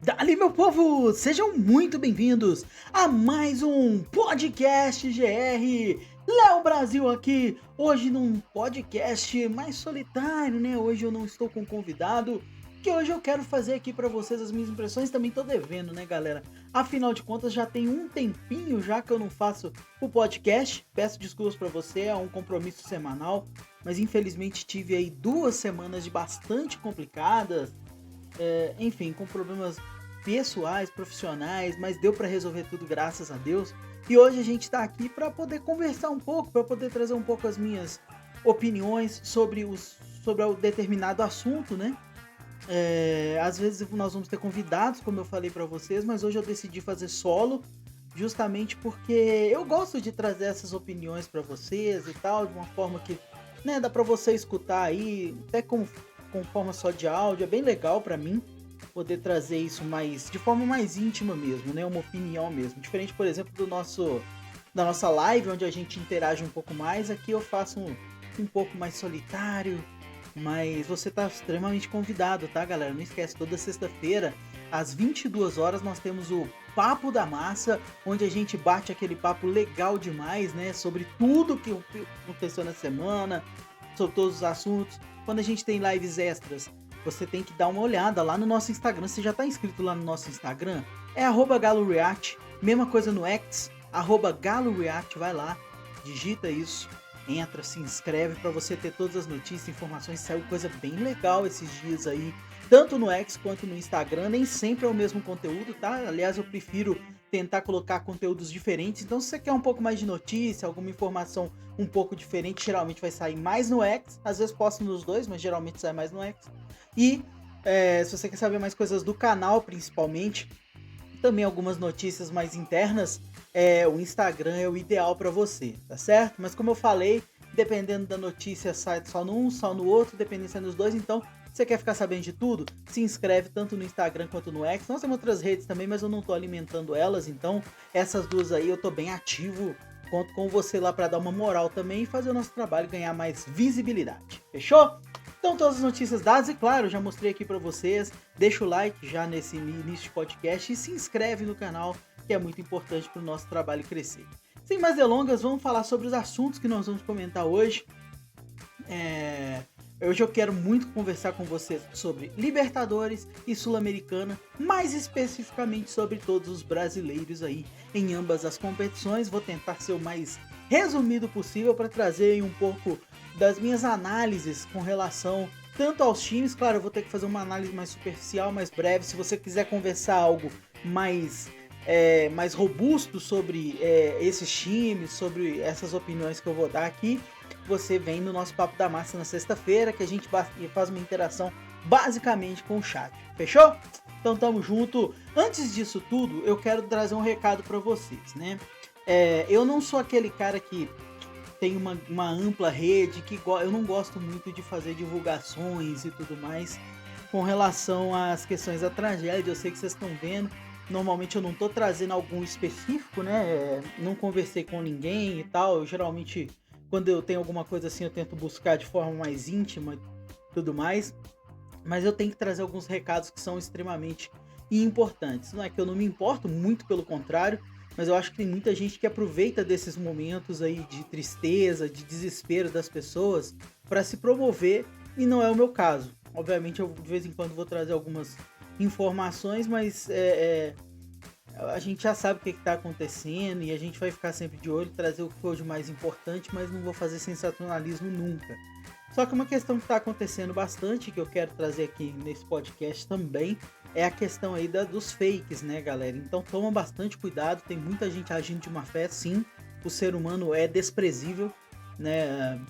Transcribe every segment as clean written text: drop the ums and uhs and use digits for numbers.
Dali, meu povo! Sejam muito bem-vindos a mais um podcast GR. Léo Brasil aqui, hoje num podcast mais solitário, né? Hoje eu não estou com convidado, que hoje eu quero fazer aqui pra vocês as minhas impressões. Também tô devendo, né, galera? Afinal de contas, já tem um tempinho já que eu não faço o podcast. Peço desculpas pra você, é um compromisso semanal, mas infelizmente tive aí 2 semanas de bastante complicadas. Enfim, com problemas pessoais, profissionais, mas deu para resolver tudo, graças a Deus. E hoje a gente tá aqui para poder conversar um pouco, para poder trazer um pouco as minhas opiniões sobre o determinado assunto, né? Às vezes nós vamos ter convidados, como eu falei para vocês, mas hoje eu decidi fazer solo, justamente porque eu gosto de trazer essas opiniões para vocês e tal, de uma forma que, né, dá para você escutar aí, até com forma só de áudio. É bem legal para mim poder trazer isso mais de forma mais íntima mesmo, né? Uma opinião mesmo. Diferente, por exemplo, da nossa live, onde a gente interage um pouco mais. Aqui eu faço um pouco mais solitário, mas você tá extremamente convidado, tá, galera? Não esquece, toda sexta-feira, às 22 horas, nós temos o Papo da Massa, onde a gente bate aquele papo legal demais, né? Sobre tudo que aconteceu na semana, sobre todos os assuntos. Quando a gente tem lives extras, você tem que dar uma olhada lá no nosso Instagram. Você já está inscrito lá no nosso Instagram? É @GaloReact. Mesma coisa no X, @GaloReact. Vai lá, digita isso, entra, se inscreve para você ter todas as notícias, informações. Saiu coisa bem legal esses dias aí, tanto no X quanto no Instagram. Nem sempre é o mesmo conteúdo, tá? Aliás, eu prefiro tentar colocar conteúdos diferentes. Então, se você quer um pouco mais de notícia, alguma informação um pouco diferente, geralmente vai sair mais no X. Às vezes posto nos dois, mas geralmente sai mais no X. E se você quer saber mais coisas do canal, principalmente, também algumas notícias mais internas, o Instagram é o ideal para você, tá certo? Mas como eu falei, dependendo da notícia, sai só num, só no outro, dependendo se é nos dois. Então, se você quer ficar sabendo de tudo, se inscreve tanto no Instagram quanto no X. Nós temos outras redes também, mas eu não tô alimentando elas, então essas duas aí eu tô bem ativo. Conto com você lá para dar uma moral também e fazer o nosso trabalho ganhar mais visibilidade. Fechou? Então, todas as notícias dadas, e claro, já mostrei aqui para vocês. Deixa o like já nesse início de podcast e se inscreve no canal, que é muito importante para o nosso trabalho crescer. Sem mais delongas, vamos falar sobre os assuntos que nós vamos comentar hoje. Hoje eu quero muito conversar com vocês sobre Libertadores e Sul-Americana, mais especificamente sobre todos os brasileiros aí em ambas as competições. Vou tentar ser o mais resumido possível para trazer um pouco das minhas análises com relação tanto aos times. Claro, eu vou ter que fazer uma análise mais superficial, mais breve. Se você quiser conversar algo mais robusto sobre esses times, sobre essas opiniões que eu vou dar aqui, você vem no nosso Papo da Massa na sexta-feira, que a gente faz uma interação basicamente com o chat. Fechou? Então tamo junto. Antes disso tudo, eu quero trazer um recado para vocês, né? Eu não sou aquele cara que tem uma ampla rede, eu não gosto muito de fazer divulgações e tudo mais com relação às questões da tragédia. Eu sei que vocês estão vendo. Normalmente eu não tô trazendo algum específico, né? Não conversei com ninguém e tal. Eu geralmente, quando eu tenho alguma coisa assim, eu tento buscar de forma mais íntima e tudo mais. Mas eu tenho que trazer alguns recados que são extremamente importantes. Não é que eu não me importo, muito pelo contrário, mas eu acho que tem muita gente que aproveita desses momentos aí de tristeza, de desespero das pessoas para se promover, e não é o meu caso. Obviamente eu de vez em quando vou trazer algumas informações, mas a gente já sabe o que está acontecendo e a gente vai ficar sempre de olho, trazer o que for de mais importante, mas não vou fazer sensacionalismo nunca. Só que uma questão que está acontecendo bastante, que eu quero trazer aqui nesse podcast também, é a questão aí dos fakes, né, galera? Então toma bastante cuidado, tem muita gente agindo de má fé, sim. O ser humano é desprezível, né?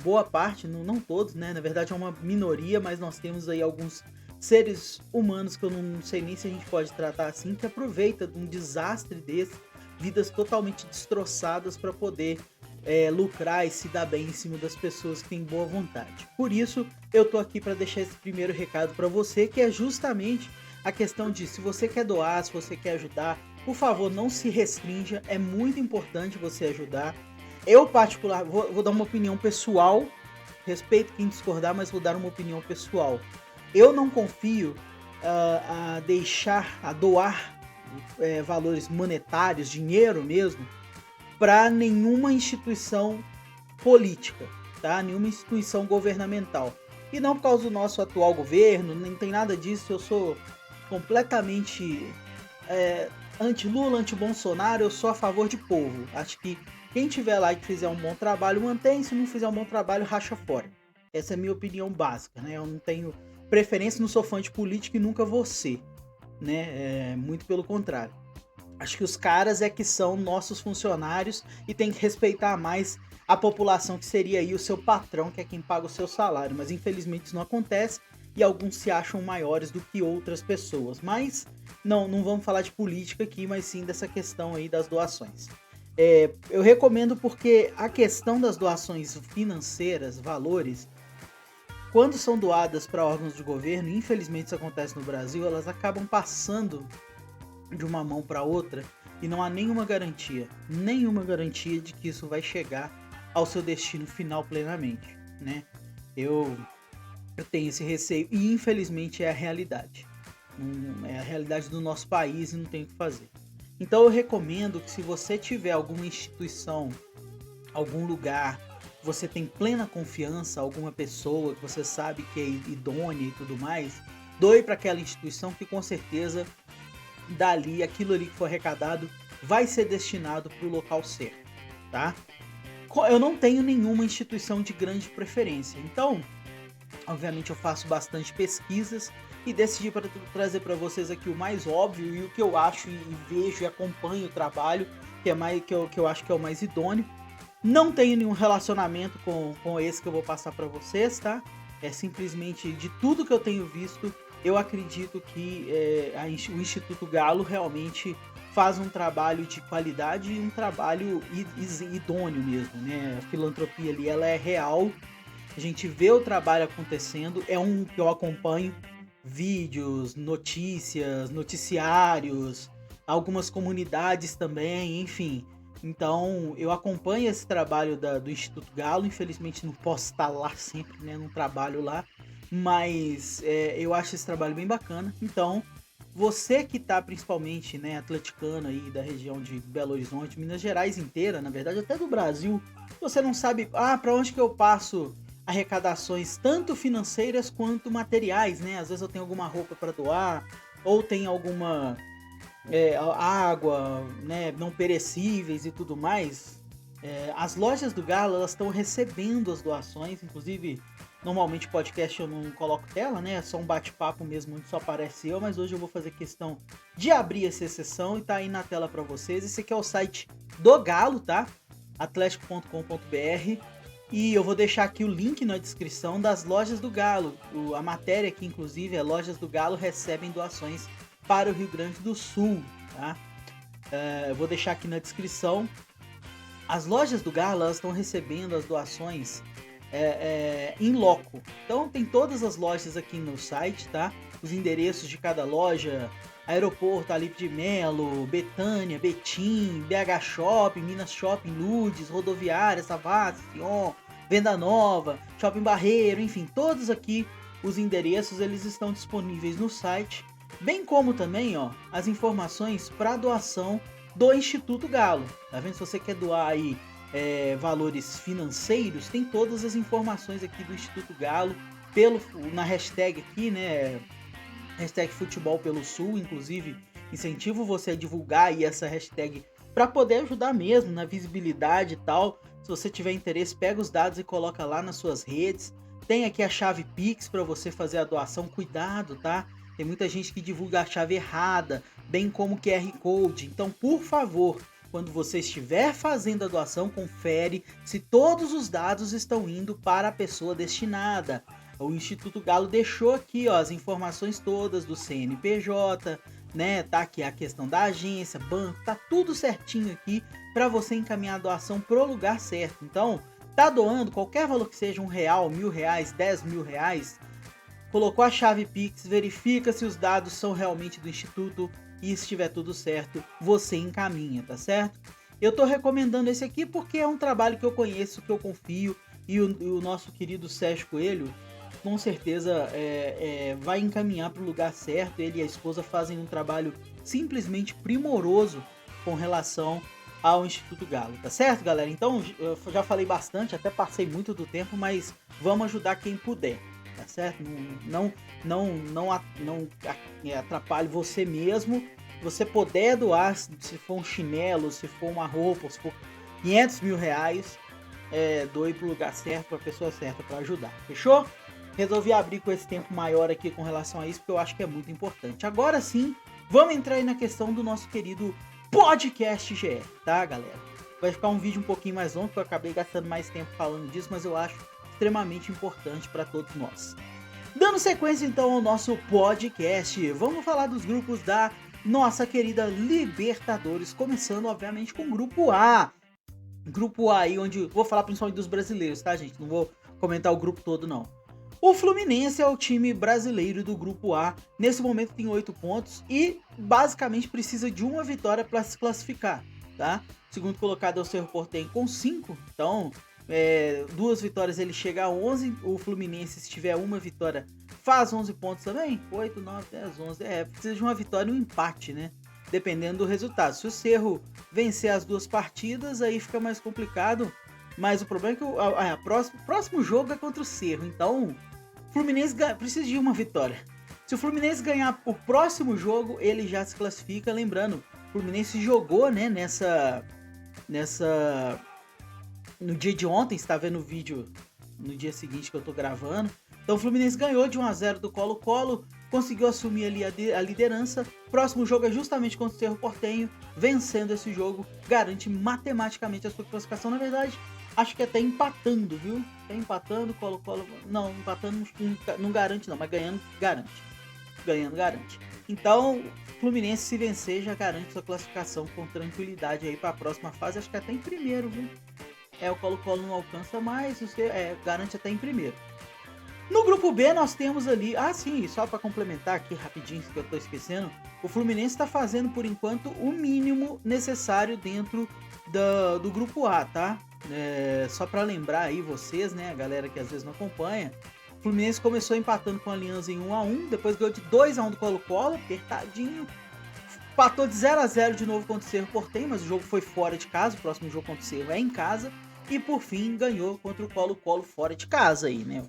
Boa parte, não todos, né? Na verdade é uma minoria, mas nós temos aí alguns seres humanos que eu não sei nem se a gente pode tratar assim, que aproveita de um desastre desse, vidas totalmente destroçadas para poder lucrar e se dar bem em cima das pessoas que têm boa vontade. Por isso, eu tô aqui para deixar esse primeiro recado para você, que é justamente a questão de, se você quer doar, se você quer ajudar, por favor, não se restrinja, é muito importante você ajudar. Eu, particular, vou dar uma opinião pessoal, respeito quem discordar, mas vou dar uma opinião pessoal. Eu não confio a deixar, a doar valores monetários, dinheiro mesmo, para nenhuma instituição política, tá? Nenhuma instituição governamental. E não por causa do nosso atual governo, nem tem nada disso, eu sou completamente anti-Lula, anti-Bolsonaro, eu sou a favor de povo. Acho que quem tiver lá e fizer um bom trabalho, mantém, se não fizer um bom trabalho, racha fora. Essa é a minha opinião básica, né? Eu não tenho preferência, não sou fã de política e nunca vou ser, né? Muito pelo contrário. Acho que os caras é que são nossos funcionários e tem que respeitar mais a população, que seria aí o seu patrão, que é quem paga o seu salário. Mas infelizmente isso não acontece e alguns se acham maiores do que outras pessoas. Mas não vamos falar de política aqui, mas sim dessa questão aí das doações. Eu recomendo porque a questão das doações financeiras, valores, quando são doadas para órgãos de governo, infelizmente isso acontece no Brasil, elas acabam passando de uma mão para outra e não há nenhuma garantia de que isso vai chegar ao seu destino final plenamente, né? Eu tenho esse receio e infelizmente é a realidade. É a realidade do nosso país e não tem o que fazer. Então eu recomendo que, se você tiver alguma instituição, algum lugar, você tem plena confiança, alguma pessoa que você sabe que é idônea e tudo mais, doe para aquela instituição, que com certeza dali, aquilo ali que for arrecadado vai ser destinado para o local certo, tá? Eu não tenho nenhuma instituição de grande preferência, então, obviamente eu faço bastante pesquisas e decidi para trazer para vocês aqui o mais óbvio e o que eu acho e vejo e acompanho o trabalho, que eu acho que é o mais idôneo. Não tenho nenhum relacionamento com esse que eu vou passar para vocês, tá? É simplesmente de tudo que eu tenho visto, eu acredito que o Instituto Galo realmente faz um trabalho de qualidade e um trabalho idôneo mesmo, né? A filantropia ali, ela é real, a gente vê o trabalho acontecendo, é um que eu acompanho, vídeos, notícias, noticiários, algumas comunidades também, enfim. Então eu acompanho esse trabalho do Instituto Galo, infelizmente não posso estar lá sempre, né? Não trabalho lá, mas eu acho esse trabalho bem bacana. Então, você que está principalmente, né, atleticano aí da região de Belo Horizonte, Minas Gerais inteira, na verdade até do Brasil, você não sabe para onde que eu passo arrecadações tanto financeiras quanto materiais, né? Às vezes eu tenho alguma roupa para doar, ou tem alguma água, né, não perecíveis e tudo mais. As lojas do Galo, elas estão recebendo as doações, inclusive normalmente podcast eu não coloco tela, né, é só um bate-papo mesmo onde só aparece eu, mas hoje eu vou fazer questão de abrir essa exceção e tá aí na tela para vocês. Esse aqui é o site do Galo, tá? Atlético.com.br, e eu vou deixar aqui o link na descrição das lojas do Galo. A matéria aqui, inclusive, é: lojas do Galo recebem doações para o Rio Grande do Sul, tá? Eu vou deixar aqui na descrição. As lojas do Galo, elas estão recebendo as doações em loco. Então tem todas as lojas aqui no site, tá? Os endereços de cada loja: Aeroporto, Alípio de Melo, Betânia, Betim, BH Shopping, Minas Shopping, Ludes, Rodoviária, Savassi, Sion, Venda Nova, Shopping Barreiro, enfim, todos aqui os endereços, eles estão disponíveis no site, bem como também, as informações para doação do Instituto Galo. Tá vendo? Se você quer doar aí valores financeiros, tem todas as informações aqui do Instituto Galo na hashtag aqui, né? Hashtag Futebol pelo Sul. Inclusive, incentivo você a divulgar aí essa hashtag para poder ajudar mesmo na visibilidade e tal. Se você tiver interesse, pega os dados e coloca lá nas suas redes. Tem aqui a chave Pix para você fazer a doação. Cuidado, tá? Tem muita gente que divulga a chave errada, bem como QR Code. Então, por favor, quando você estiver fazendo a doação, confere se todos os dados estão indo para a pessoa destinada. O Instituto Galo deixou aqui, as informações todas do CNPJ, né? Tá aqui a questão da agência, banco, tá tudo certinho aqui para você encaminhar a doação pro lugar certo. Então, tá doando qualquer valor que seja, R$1, R$1.000, R$10.000, colocou a chave Pix, verifica se os dados são realmente do Instituto e se estiver tudo certo, você encaminha, tá certo? Eu tô recomendando esse aqui porque é um trabalho que eu conheço, que eu confio, e o nosso querido Sérgio Coelho, com certeza vai encaminhar para o lugar certo. Ele e a esposa fazem um trabalho simplesmente primoroso com relação ao Instituto Galo, tá certo, galera? Então, eu já falei bastante, até passei muito do tempo, mas vamos ajudar quem puder, tá certo? Não atrapalhe você mesmo. Se você puder doar, se for um chinelo, se for uma roupa, se for 500 mil reais, doe pro lugar certo, pra pessoa certa, pra ajudar, fechou? Resolvi abrir com esse tempo maior aqui com relação a isso, porque eu acho que é muito importante. Agora sim, vamos entrar aí na questão do nosso querido podcast GR, tá, galera? Vai ficar um vídeo um pouquinho mais longo, porque eu acabei gastando mais tempo falando disso, mas eu acho extremamente importante para todos nós. Dando sequência então ao nosso podcast, vamos falar dos grupos da nossa querida Libertadores, começando obviamente com o grupo A. Grupo A aí, onde vou falar principalmente dos brasileiros, tá, gente? Não vou comentar o grupo todo, não. O Fluminense é o time brasileiro do grupo A. Nesse momento tem 8 pontos e basicamente precisa de uma vitória para se classificar, tá? O segundo colocado é o Cerro Porteño com 5, então 2 vitórias ele chega a 11. O Fluminense, se tiver uma vitória, faz 11 pontos também. 8, 9, 10, 11. Precisa de uma vitória e um empate, né? Dependendo do resultado. Se o Cerro vencer as 2 partidas, aí fica mais complicado. Mas o problema é que o próximo jogo é contra o Cerro. Então, o Fluminense precisa de uma vitória. Se o Fluminense ganhar o próximo jogo, ele já se classifica. Lembrando, o Fluminense jogou, né, no dia de ontem, você tá vendo o vídeo no dia seguinte que eu tô gravando. Então o Fluminense ganhou de 1-0 do Colo-Colo, conseguiu assumir ali a liderança. Próximo jogo é justamente contra o Cerro Porteño. Vencendo esse jogo, garante matematicamente a sua classificação. Na verdade, acho que até empatando, viu? Até empatando, Colo-Colo... Não, empatando não garante não, mas ganhando, garante. Ganhando, garante. Então, o Fluminense, se vencer, já garante sua classificação com tranquilidade aí para a próxima fase. Acho que até em primeiro, viu? O Colo-Colo não alcança mais, você garante até em primeiro. No grupo B nós temos ali, sim, só para complementar aqui rapidinho, que eu tô esquecendo, o Fluminense está fazendo por enquanto o mínimo necessário dentro do grupo A, tá? Só para lembrar aí vocês, né, a galera que às vezes não acompanha, o Fluminense começou empatando com a Aliança em 1-1, depois ganhou de 2-1 do Colo-Colo, apertadinho, empatou de 0-0 de novo contra o Cerro Porteño, mas o jogo foi fora de casa, o próximo jogo contra o Cerro é em casa, e por fim ganhou contra o Colo-Colo fora de casa aí, né,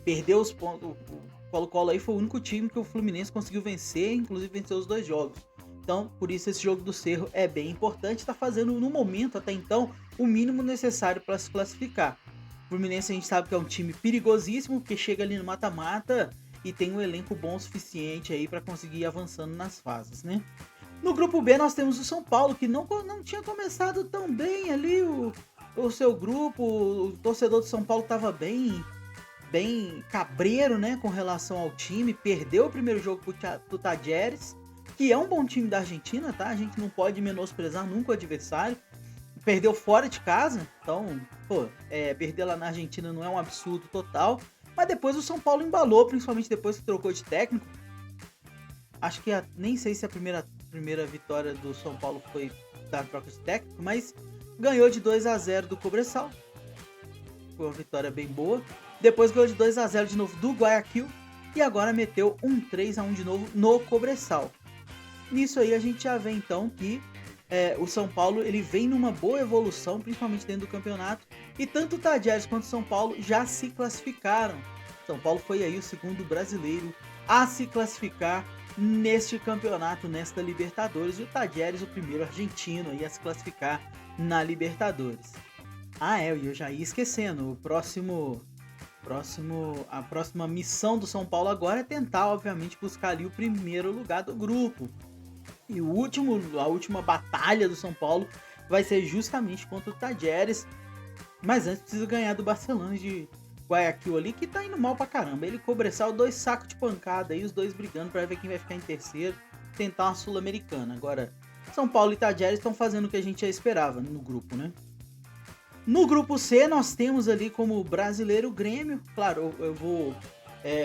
perdeu os pontos. O Colo-Colo aí foi o único time que o Fluminense conseguiu vencer, inclusive venceu os 2 jogos. Então, por isso esse jogo do Cerro é bem importante, está fazendo no momento até então o mínimo necessário para se classificar. O Fluminense a gente sabe que é um time perigosíssimo, porque chega ali no mata-mata e tem um elenco bom o suficiente aí para conseguir ir avançando nas fases, né? No grupo B nós temos o São Paulo, que não tinha começado tão bem ali o seu grupo, o torcedor do São Paulo estava bem cabreiro, né, com relação ao time. Perdeu o primeiro jogo pro Tajeres, que é um bom time da Argentina, tá? A gente não pode menosprezar nunca o adversário. Perdeu fora de casa, então, perder lá na Argentina não é um absurdo total. Mas depois o São Paulo embalou, principalmente depois que trocou de técnico. Acho que nem sei se a primeira vitória do São Paulo foi da troca de técnico, mas ganhou de 2-0 do Cobresal. Foi uma vitória bem boa. Depois ganhou de 2-0 de novo do Guayaquil. E agora meteu um 3-1 de novo no Cobresal. Nisso aí a gente já vê então que o São Paulo ele vem numa boa evolução, principalmente dentro do campeonato. E tanto o Tajeres quanto o São Paulo já se classificaram. São Paulo foi aí o segundo brasileiro a se classificar neste campeonato, nesta Libertadores. E o Tajeres o primeiro argentino aí a se classificar na Libertadores. E eu já ia esquecendo, a próxima missão do São Paulo agora é tentar, obviamente, buscar ali o primeiro lugar do grupo. E a última batalha do São Paulo vai ser justamente contra o Tajeres. Mas antes precisa ganhar do Barcelona de Guayaquil ali, que tá indo mal pra caramba. Ele Cobresal, 2 sacos de pancada aí, os dois brigando pra ver quem vai ficar em terceiro, tentar uma Sul-Americana. Agora, São Paulo e Tajeres estão fazendo o que a gente já esperava no grupo, né? No grupo C, nós temos ali como brasileiro o Grêmio. Claro, eu vou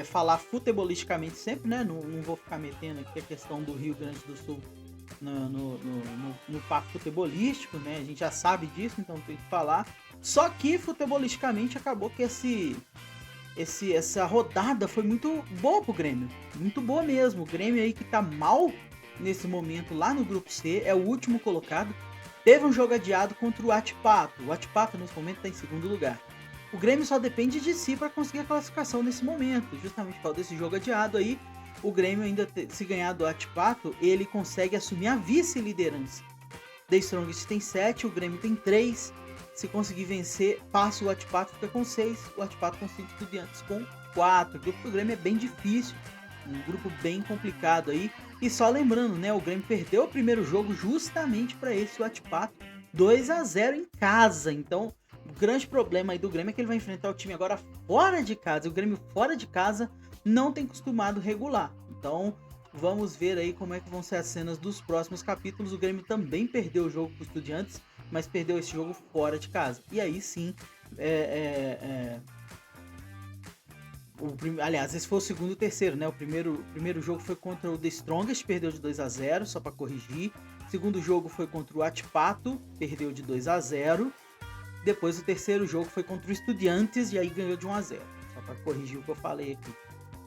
falar futebolisticamente sempre, né? Não vou ficar metendo aqui a questão do Rio Grande do Sul no papo futebolístico, né? A gente já sabe disso, então tem que falar. Só que futebolisticamente acabou que essa rodada foi muito boa pro Grêmio. Muito boa mesmo. O Grêmio aí que tá mal nesse momento lá no grupo C, é o último colocado. Teve um jogo adiado contra o Atipato. O Atipato nesse momento tá em segundo lugar. O Grêmio só depende de si para conseguir a classificação nesse momento. Justamente por causa desse jogo adiado aí, o Grêmio ainda, se ganhar do Atipato, ele consegue assumir a vice-liderança. The Strongest tem 7, o Grêmio tem 3. Se conseguir vencer, passa o Atipato, fica com 6. O Atipato consegue Estudiantes com 4. O grupo do Grêmio é bem difícil, um grupo bem complicado aí. E só lembrando, né, o Grêmio perdeu o primeiro jogo justamente para esse, o Atipato, 2-0 em casa. Então, o grande problema aí do Grêmio é que ele vai enfrentar o time agora fora de casa. E o Grêmio fora de casa não tem costumado regular. Então, vamos ver aí como é que vão ser as cenas dos próximos capítulos. O Grêmio também perdeu o jogo para os Estudiantes, mas perdeu esse jogo fora de casa. E aí sim, aliás, esse foi o segundo e o terceiro, né? O primeiro jogo foi contra o The Strongest, perdeu de 2-0, só para corrigir. O segundo jogo foi contra o Atipato, perdeu de 2-0. Depois o terceiro jogo foi contra o Estudiantes e aí ganhou de 1-0. Só para corrigir o que eu falei aqui.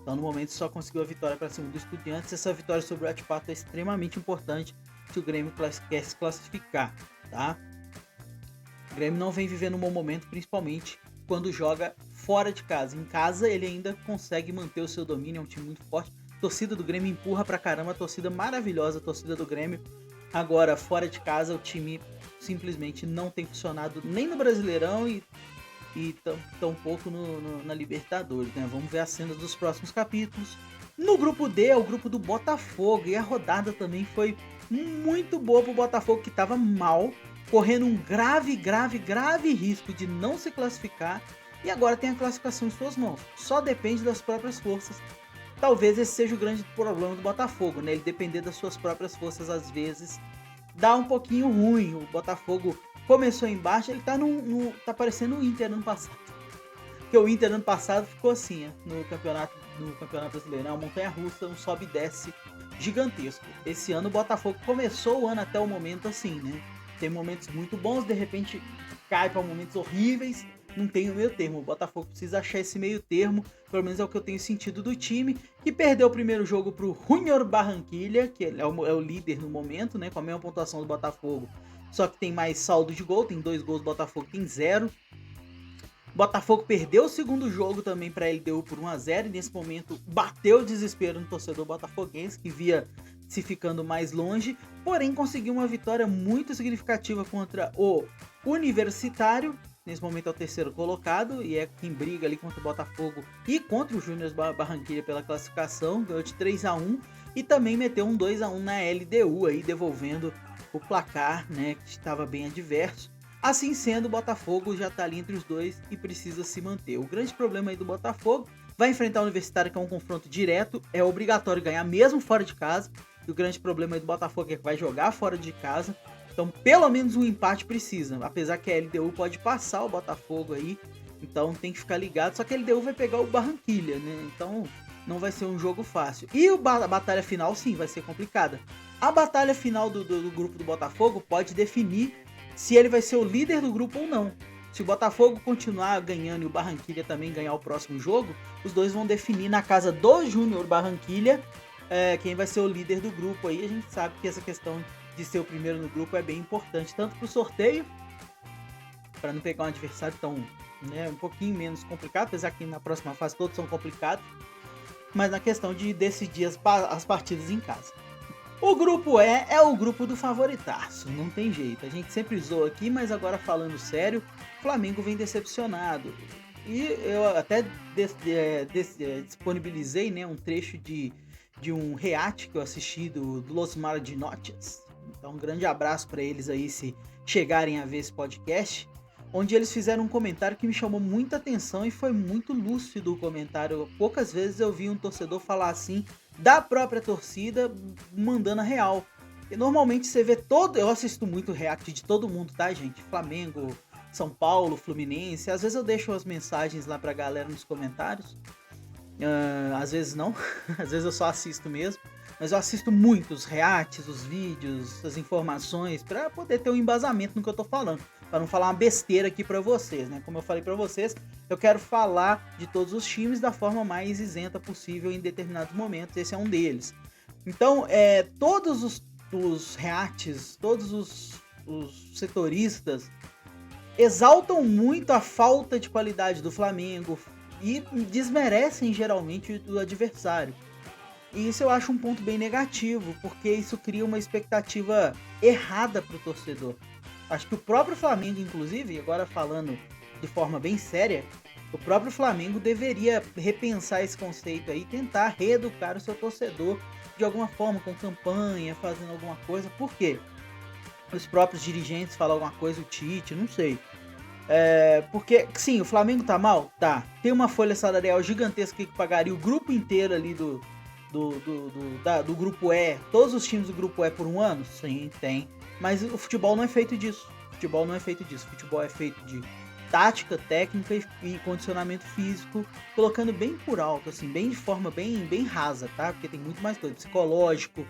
Então no momento só conseguiu a vitória para cima do Estudiantes. Essa vitória sobre o Atipato é extremamente importante se o Grêmio quer se classificar, tá? O Grêmio não vem vivendo um bom momento, principalmente quando joga fora de casa. Em casa ele ainda consegue manter o seu domínio, é um time muito forte. A torcida do Grêmio empurra pra caramba, a torcida maravilhosa, a torcida do Grêmio. Agora, fora de casa, o time simplesmente não tem funcionado nem no Brasileirão e tampouco na Libertadores, né? Vamos ver as cenas dos próximos capítulos. No grupo D, é o grupo do Botafogo, e a rodada também foi muito boa pro Botafogo, que estava mal, correndo um grave risco de não se classificar, e agora tem a classificação em suas mãos. Só depende das próprias forças. Talvez esse seja o grande problema do Botafogo, né? Ele depender das suas próprias forças, às vezes, dá um pouquinho ruim. O Botafogo começou embaixo, ele tá parecendo o Inter ano passado. Porque o Inter ano passado ficou assim, no campeonato brasileiro, é uma montanha-russa, um sobe e desce gigantesco. Esse ano o Botafogo começou o ano até o momento assim, né? Tem momentos muito bons, de repente cai para momentos horríveis, não tem o meio termo. O Botafogo precisa achar esse meio termo, pelo menos é o que eu tenho sentido do time, que perdeu o primeiro jogo pro Junior Barranquilla, que é o líder no momento, né, com a mesma pontuação do Botafogo, só que tem mais saldo de gol, tem 2 gols, o Botafogo tem 0. Botafogo perdeu o segundo jogo também para a LDU por 1-0 e nesse momento bateu o desespero no torcedor botafoguense, que via se ficando mais longe, porém conseguiu uma vitória muito significativa contra o Universitário. Nesse momento é o terceiro colocado e é quem briga ali contra o Botafogo e contra o Júnior Barranquilla pela classificação, ganhou de 3-1 e também meteu um 2-1 na LDU aí, devolvendo o placar, né, que estava bem adverso. Assim sendo, o Botafogo já está ali entre os dois e precisa se manter. O grande problema aí do Botafogo, vai enfrentar o Universitário, que é um confronto direto, é obrigatório ganhar mesmo fora de casa, e o grande problema aí do Botafogo é que vai jogar fora de casa, então pelo menos um empate precisa, apesar que a LDU pode passar o Botafogo aí, então tem que ficar ligado, só que a LDU vai pegar o Barranquilla, né, então não vai ser um jogo fácil. E a batalha final, sim, vai ser complicada. A batalha final do grupo do Botafogo pode definir se ele vai ser o líder do grupo ou não. Se o Botafogo continuar ganhando e o Barranquilla também ganhar o próximo jogo, os dois vão definir na casa do Júnior Barranquilla quem vai ser o líder do grupo. Aí a gente sabe que essa questão de ser o primeiro no grupo é bem importante, tanto para o sorteio, para não pegar um adversário tão, né, um pouquinho menos complicado, apesar que na próxima fase todos são complicados, mas na questão de decidir as partidas em casa. O grupo E é o grupo do favoritaço, não tem jeito. A gente sempre zoa aqui, mas agora falando sério, o Flamengo vem decepcionado. E eu até disponibilizei, né, um trecho de um react que eu assisti do Los Marginotes. Então um grande abraço para eles aí se chegarem a ver esse podcast, onde eles fizeram um comentário que me chamou muita atenção e foi muito lúcido o comentário. Poucas vezes eu vi um torcedor falar assim da própria torcida, mandando a real. E normalmente você vê eu assisto muito react de todo mundo, tá, gente? Flamengo, São Paulo, Fluminense. Às vezes eu deixo as mensagens lá pra galera nos comentários. Às vezes não, às vezes eu só assisto mesmo. Mas eu assisto muito os reacts, os vídeos, as informações, pra poder ter um embasamento no que eu tô falando. para não falar uma besteira aqui para vocês, né? Como eu falei para vocês, eu quero falar de todos os times da forma mais isenta possível em determinados momentos. Esse é um deles. Então, todos os reacts, todos os setoristas exaltam muito a falta de qualidade do Flamengo e desmerecem geralmente o adversário. E isso eu acho um ponto bem negativo, porque isso cria uma expectativa errada para o torcedor. Acho que o próprio Flamengo, inclusive, agora falando de forma bem séria, o próprio Flamengo deveria repensar esse conceito aí, tentar reeducar o seu torcedor de alguma forma, com campanha, fazendo alguma coisa. Por quê? Os próprios dirigentes falam alguma coisa, o Tite, não sei. Porque, sim, o Flamengo tá mal? Tá. Tem uma folha salarial gigantesca que pagaria o grupo inteiro ali do grupo E, todos os times do grupo E por um ano? Sim, tem. Mas o futebol não é feito disso. O futebol não é feito disso. O futebol é feito de tática, técnica e condicionamento físico, colocando bem por alto, assim, bem de forma bem rasa, tá? Porque tem muito mais coisa, psicológico,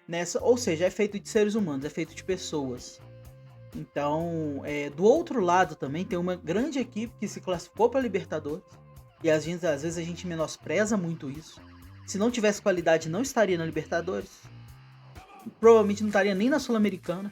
nessa, ou seja, é feito de seres humanos, é feito de pessoas. Então, do outro lado também tem uma grande equipe que se classificou para Libertadores, e às vezes a gente menospreza muito isso. Se não tivesse qualidade, não estaria na Libertadores. Provavelmente não estaria nem na Sul-Americana,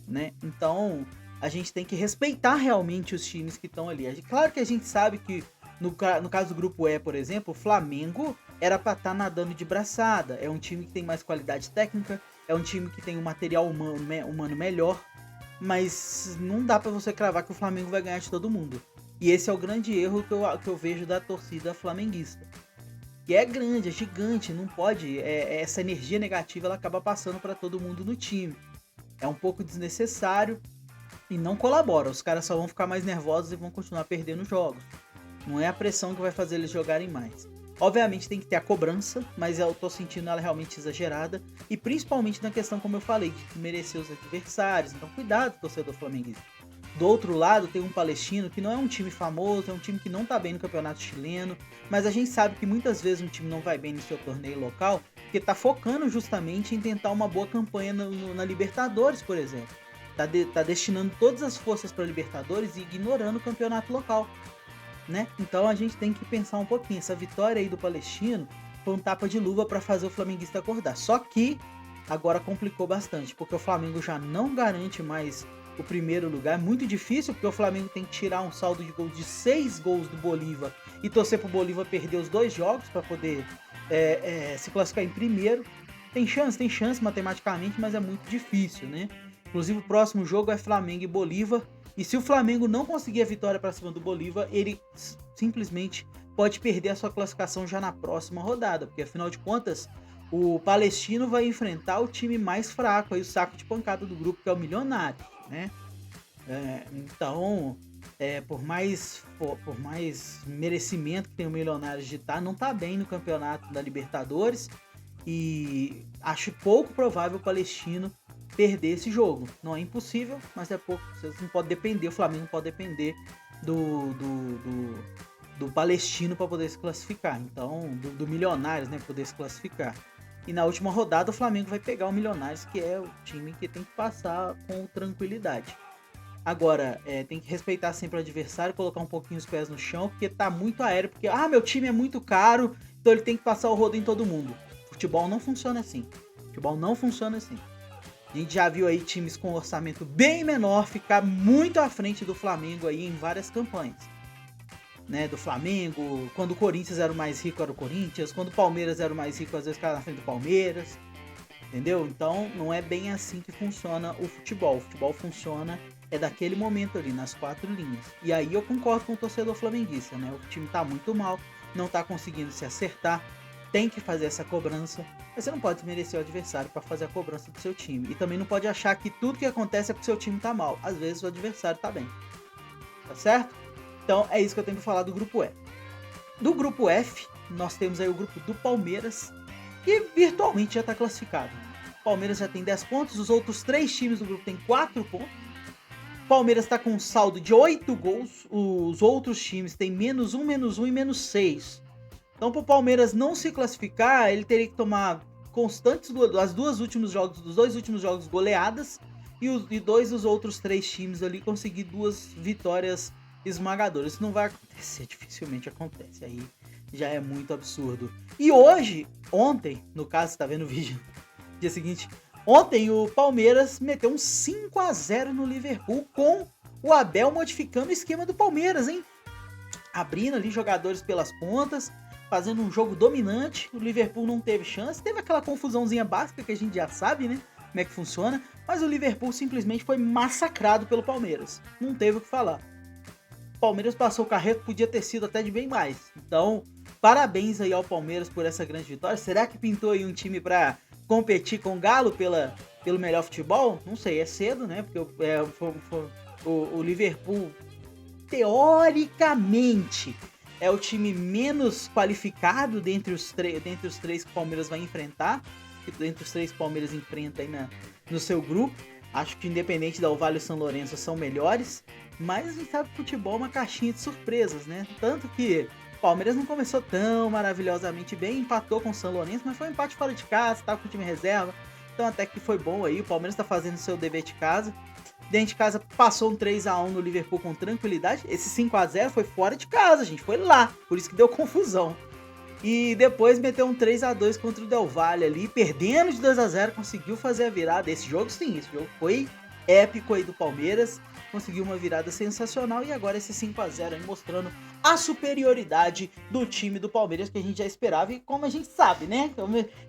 né? Então, a gente tem que respeitar realmente os times que estão ali. Claro que a gente sabe que, no caso do grupo E, por exemplo, o Flamengo era para estar nadando de braçada. É um time que tem mais qualidade técnica, é um time que tem um material humano melhor, mas não dá para você cravar que o Flamengo vai ganhar de todo mundo. E esse é o grande erro que eu vejo da torcida flamenguista. Que é grande, é gigante, não pode. Essa energia negativa ela acaba passando para todo mundo no time. É um pouco desnecessário e não colabora. Os caras só vão ficar mais nervosos e vão continuar perdendo jogos. Não é a pressão que vai fazer eles jogarem mais. Obviamente tem que ter a cobrança, mas eu tô sentindo ela realmente exagerada. E principalmente na questão, como eu falei, de merecer os adversários. Então cuidado, torcedor flamenguista. Do outro lado tem um Palestino que não é um time famoso, é um time que não tá bem no campeonato chileno, mas a gente sabe que muitas vezes um time não vai bem no seu torneio local, porque tá focando justamente em tentar uma boa campanha na Libertadores, por exemplo. Tá destinando todas as forças para Libertadores e ignorando o campeonato local, né? Então a gente tem que pensar um pouquinho. Essa vitória aí do Palestino foi um tapa de luva para fazer o flamenguista acordar. Só que agora complicou bastante, porque o Flamengo já não garante mais o primeiro lugar. É muito difícil, porque o Flamengo tem que tirar um saldo de gols de 6 gols do Bolívar e torcer pro Bolívar perder os 2 jogos para poder se classificar em primeiro. Tem chance matematicamente, mas é muito difícil, né? Inclusive o próximo jogo é Flamengo e Bolívar, e se o Flamengo não conseguir a vitória para cima do Bolívar, ele simplesmente pode perder a sua classificação já na próxima rodada, porque afinal de contas o Palestino vai enfrentar o time mais fraco, aí, o saco de pancada do grupo, que é o Milionário, né? Então, por mais merecimento que tem o Milionários de estar, não tá bem no campeonato da Libertadores, e acho pouco provável o Palestino perder esse jogo. Não é impossível, mas é pouco. Vocês não podem depender, o Flamengo não pode depender do Palestino para poder se classificar. Então, do Milionários, né, poder se classificar. E na última rodada o Flamengo vai pegar o Milionários, que é o time que tem que passar com tranquilidade. Agora, tem que respeitar sempre o adversário, colocar um pouquinho os pés no chão, porque tá muito aéreo, porque, meu time é muito caro, então ele tem que passar o rodo em todo mundo. Futebol não funciona assim. Futebol não funciona assim. A gente já viu aí times com orçamento bem menor ficar muito à frente do Flamengo aí em várias campanhas. Né, do Flamengo, quando o Corinthians era o mais rico era o Corinthians, quando o Palmeiras era o mais rico às vezes ficava na frente do Palmeiras, entendeu? Então não é bem assim que funciona o futebol. O futebol funciona daquele momento ali, nas 4 linhas. E aí eu concordo com o torcedor flamenguista, né? O time tá muito mal, não tá conseguindo se acertar, tem que fazer essa cobrança, mas você não pode desmerecer o adversário para fazer a cobrança do seu time. E também não pode achar que tudo que acontece é porque o seu time tá mal. Às vezes o adversário tá bem. Tá certo? Então é isso que eu tenho que falar do grupo E. Do grupo F, nós temos aí o grupo do Palmeiras, que virtualmente já está classificado. O Palmeiras já tem 10 pontos, os outros 3 times do grupo têm 4 pontos. O Palmeiras está com um saldo de 8 gols, os outros times têm -1, -1 e -6. Então, para o Palmeiras não se classificar, ele teria que tomar constantes dos 2 últimos jogos goleadas, e dois dos outros 3 times ali conseguir 2 vitórias esmagadoras. Isso não vai acontecer, dificilmente acontece, aí já é muito absurdo. E ontem, no caso, você tá vendo o vídeo, dia seguinte, ontem o Palmeiras meteu um 5-0 no Liverpool com o Abel modificando o esquema do Palmeiras, hein? Abrindo ali jogadores pelas pontas, fazendo um jogo dominante. O Liverpool não teve chance, teve aquela confusãozinha básica que a gente já sabe, né? Como é que funciona, mas o Liverpool simplesmente foi massacrado pelo Palmeiras. Não teve o que falar. O Palmeiras passou o carreto, podia ter sido até de bem mais. Então, parabéns aí ao Palmeiras por essa grande vitória. Será que pintou aí um time pra competir com o Galo pelo melhor futebol? Não sei, é cedo, né? Porque o Liverpool, teoricamente, é o time menos qualificado dentre os 3 que o Palmeiras vai enfrentar. Dentre os 3 que o Palmeiras enfrenta aí no seu grupo. Acho que independente da Ovalle e São Lourenço são melhores. Mas a gente sabe que futebol é uma caixinha de surpresas, né? Tanto que o Palmeiras não começou tão maravilhosamente bem, empatou com o São Lourenço, mas foi um empate fora de casa, tava com o time reserva. Então até que foi bom aí, o Palmeiras tá fazendo o seu dever de casa. Dentro de casa passou um 3-1 no Liverpool com tranquilidade. Esse 5-0 foi fora de casa, gente, foi lá, por isso que deu confusão. E depois meteu um 3-2 contra o Del Valle ali, perdendo de 2-0, conseguiu fazer a virada. Esse jogo sim, esse jogo foi épico aí do Palmeiras, conseguiu uma virada sensacional e agora esse 5-0 aí mostrando a superioridade do time do Palmeiras que a gente já esperava e como a gente sabe, né?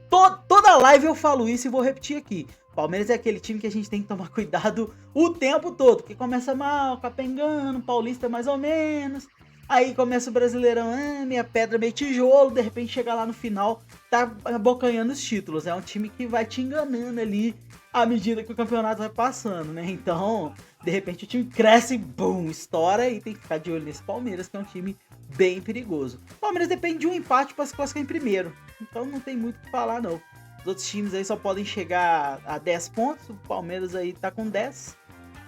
Toda live eu falo isso e vou repetir aqui. Palmeiras é aquele time que a gente tem que tomar cuidado o tempo todo, porque começa mal, capengando, Paulista mais ou menos, aí começa o Brasileirão, minha pedra meio tijolo, de repente chega lá no final, tá abocanhando os títulos. É um time que vai te enganando ali à medida que o campeonato vai passando, né? Então, de repente o time cresce, bum, estoura e tem que ficar de olho nesse Palmeiras, que é um time bem perigoso. O Palmeiras depende de um empate para se classificar em primeiro, então não tem muito o que falar não. Os outros times aí só podem chegar a 10 pontos, o Palmeiras aí tá com 10.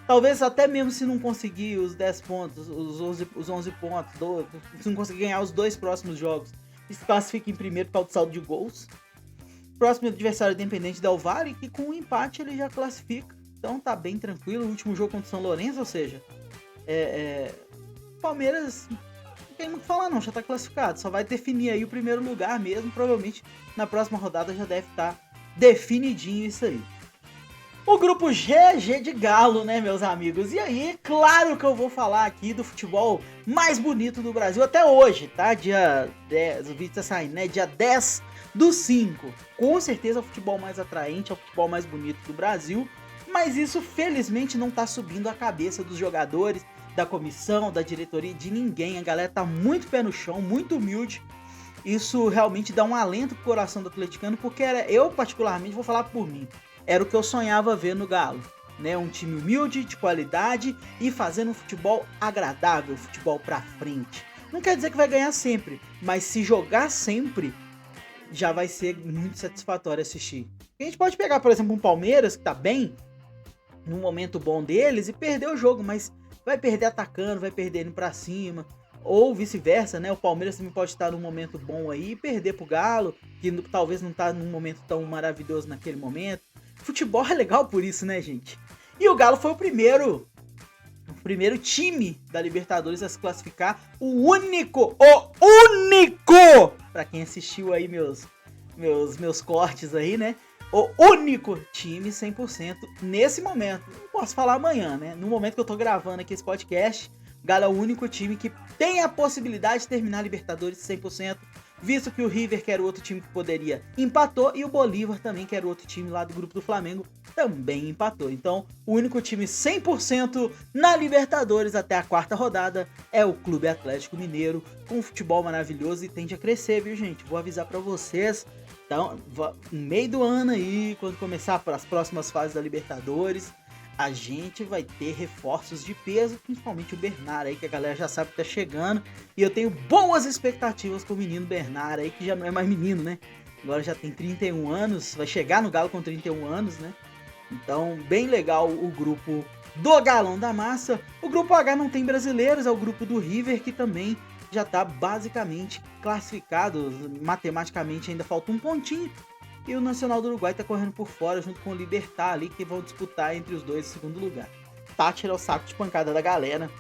Talvez até mesmo se não conseguir os 10 pontos, os 11 pontos, se não conseguir ganhar os 2 próximos jogos, se classifica em primeiro para o saldo de gols. Próximo adversário independente Del Valle, que com um empate ele já classifica. Então tá bem tranquilo. O último jogo contra o São Lourenço, ou seja, Palmeiras não tem muito o que falar não, já tá classificado. Só vai definir aí o primeiro lugar mesmo. Provavelmente na próxima rodada já deve estar definidinho isso aí. O grupo G de Galo, né, meus amigos? E aí, claro que eu vou falar aqui do futebol mais bonito do Brasil até hoje, tá? Dia 10, o vídeo tá saindo, né? Dia 10/5. Com certeza é o futebol mais atraente, é o futebol mais bonito do Brasil. Mas isso, felizmente, não tá subindo a cabeça dos jogadores, da comissão, da diretoria, de ninguém. A galera tá muito pé no chão, muito humilde. Isso realmente dá um alento pro coração do atleticano, porque eu, particularmente, vou falar por mim, era o que eu sonhava ver no Galo, né? Um time humilde, de qualidade e fazendo um futebol agradável, futebol pra frente. Não quer dizer que vai ganhar sempre, mas se jogar sempre, já vai ser muito satisfatório assistir. A gente pode pegar, por exemplo, um Palmeiras que tá bem, num momento bom deles, e perder o jogo, mas vai perder atacando, vai perder indo pra cima, ou vice-versa, né? O Palmeiras também pode estar num momento bom aí e perder pro Galo, que talvez não tá num momento tão maravilhoso naquele momento. Futebol é legal por isso, né, gente? E o Galo foi o primeiro time da Libertadores a se classificar. O único! Pra quem assistiu aí meus cortes aí, né? O único time 100% nesse momento. Não posso falar amanhã, né? No momento que eu tô gravando aqui esse podcast, o Galo é o único time que tem a possibilidade de terminar a Libertadores 100%. Visto que o River, que era o outro time que poderia, empatou, e o Bolívar também, que era o outro time lá do grupo do Flamengo, também empatou. Então, o único time 100% na Libertadores até a 4ª rodada é o Clube Atlético Mineiro, com um futebol maravilhoso e tende a crescer, viu, gente? Vou avisar pra vocês, então, no meio do ano aí, quando começar as próximas fases da Libertadores, a gente vai ter reforços de peso, principalmente o Bernard aí, que a galera já sabe que tá chegando. E eu tenho boas expectativas com o menino Bernard aí, que já não é mais menino, né? Agora já tem 31 anos, vai chegar no Galo com 31 anos, né? Então, bem legal o grupo do Galão da Massa. O grupo H não tem brasileiros, é o grupo do River, que também já tá basicamente classificado. Matematicamente ainda falta um pontinho. E o Nacional do Uruguai tá correndo por fora junto com o Libertad ali, que vão disputar entre os dois o segundo lugar. Tátira é o saco de pancada da galera,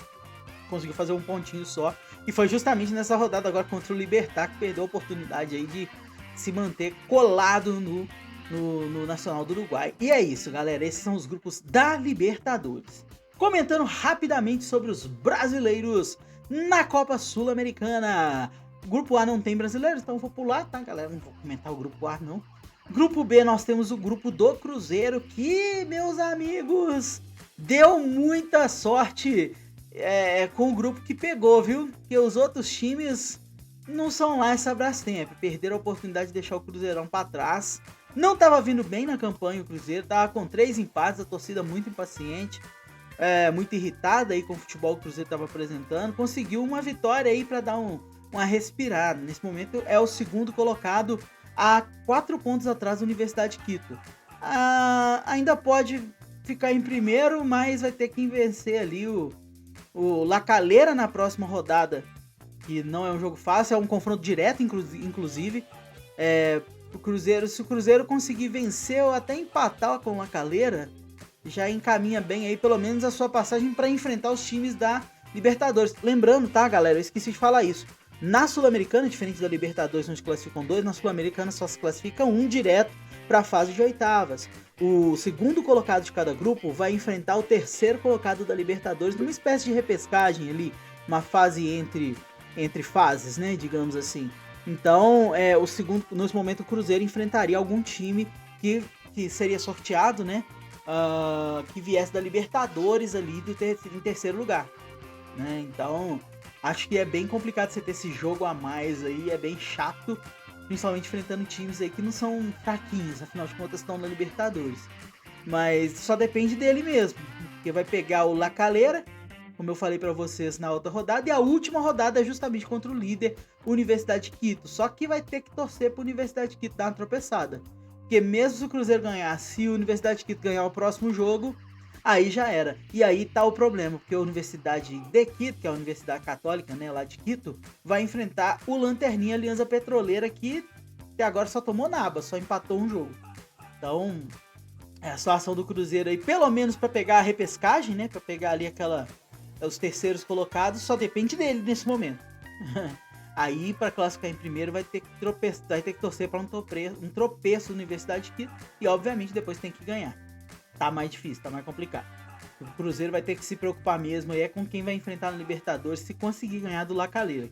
conseguiu fazer um pontinho só. E foi justamente nessa rodada agora contra o Libertad que perdeu a oportunidade aí de se manter colado no Nacional do Uruguai. E é isso, galera. Esses são os grupos da Libertadores. Comentando rapidamente sobre os brasileiros na Copa Sul-Americana. Grupo A não tem brasileiros, então eu vou pular, tá, galera? Não vou comentar o grupo A, não. Grupo B, nós temos o grupo do Cruzeiro, que, meus amigos, deu muita sorte com o grupo que pegou, viu? Porque os outros times não são lá essa Brastemp. Perderam a oportunidade de deixar o Cruzeirão pra trás. Não tava vindo bem na campanha o Cruzeiro, tava com 3 empates, a torcida muito impaciente, muito irritada aí com o futebol que o Cruzeiro tava apresentando. Conseguiu uma vitória aí pra dar uma respirada. Nesse momento é o segundo colocado a 4 pontos atrás da Universidade de Quito. Ainda pode ficar em primeiro, mas vai ter que vencer ali o La Calera na próxima rodada, que não é um jogo fácil, é um confronto direto, inclusive. O Cruzeiro, se o Cruzeiro conseguir vencer ou até empatar com o La Calera, já encaminha bem aí pelo menos a sua passagem para enfrentar os times da Libertadores. Lembrando, tá, galera, eu esqueci de falar isso. Na Sul-Americana, diferente da Libertadores, onde classificam 2, na Sul-Americana só se classifica um direto para a fase de oitavas. O segundo colocado de cada grupo vai enfrentar o terceiro colocado da Libertadores numa espécie de repescagem ali, uma fase entre fases, né, digamos assim. Então, nesse momento o Cruzeiro enfrentaria algum time que seria sorteado, né, que viesse da Libertadores ali em terceiro lugar, né? Então, acho que é bem complicado você ter esse jogo a mais aí, é bem chato, principalmente enfrentando times aí que não são fraquinhos, afinal de contas estão na Libertadores. Mas só depende dele mesmo, porque vai pegar o La Calera, como eu falei pra vocês na outra rodada, e a última rodada é justamente contra o líder, Universidade de Quito. Só que vai ter que torcer pra Universidade de Quito dar uma tropeçada. Porque mesmo se o Cruzeiro ganhar, se a Universidade de Quito ganhar o próximo jogo, aí já era. E aí tá o problema, porque a Universidade de Quito, que é a Universidade Católica, né, lá de Quito, vai enfrentar o Lanterninha Aliança Petroleira, que até agora só tomou naba, só empatou um jogo. Então, a situação do Cruzeiro aí, pelo menos para pegar a repescagem, né, para pegar ali os terceiros colocados, só depende dele nesse momento. Aí, para classificar em primeiro, vai ter que torcer para um tropeço da Universidade de Quito e, obviamente, depois tem que ganhar. Tá mais difícil, tá mais complicado. O Cruzeiro vai ter que se preocupar mesmo aí com quem vai enfrentar no Libertadores se conseguir ganhar do La Calera.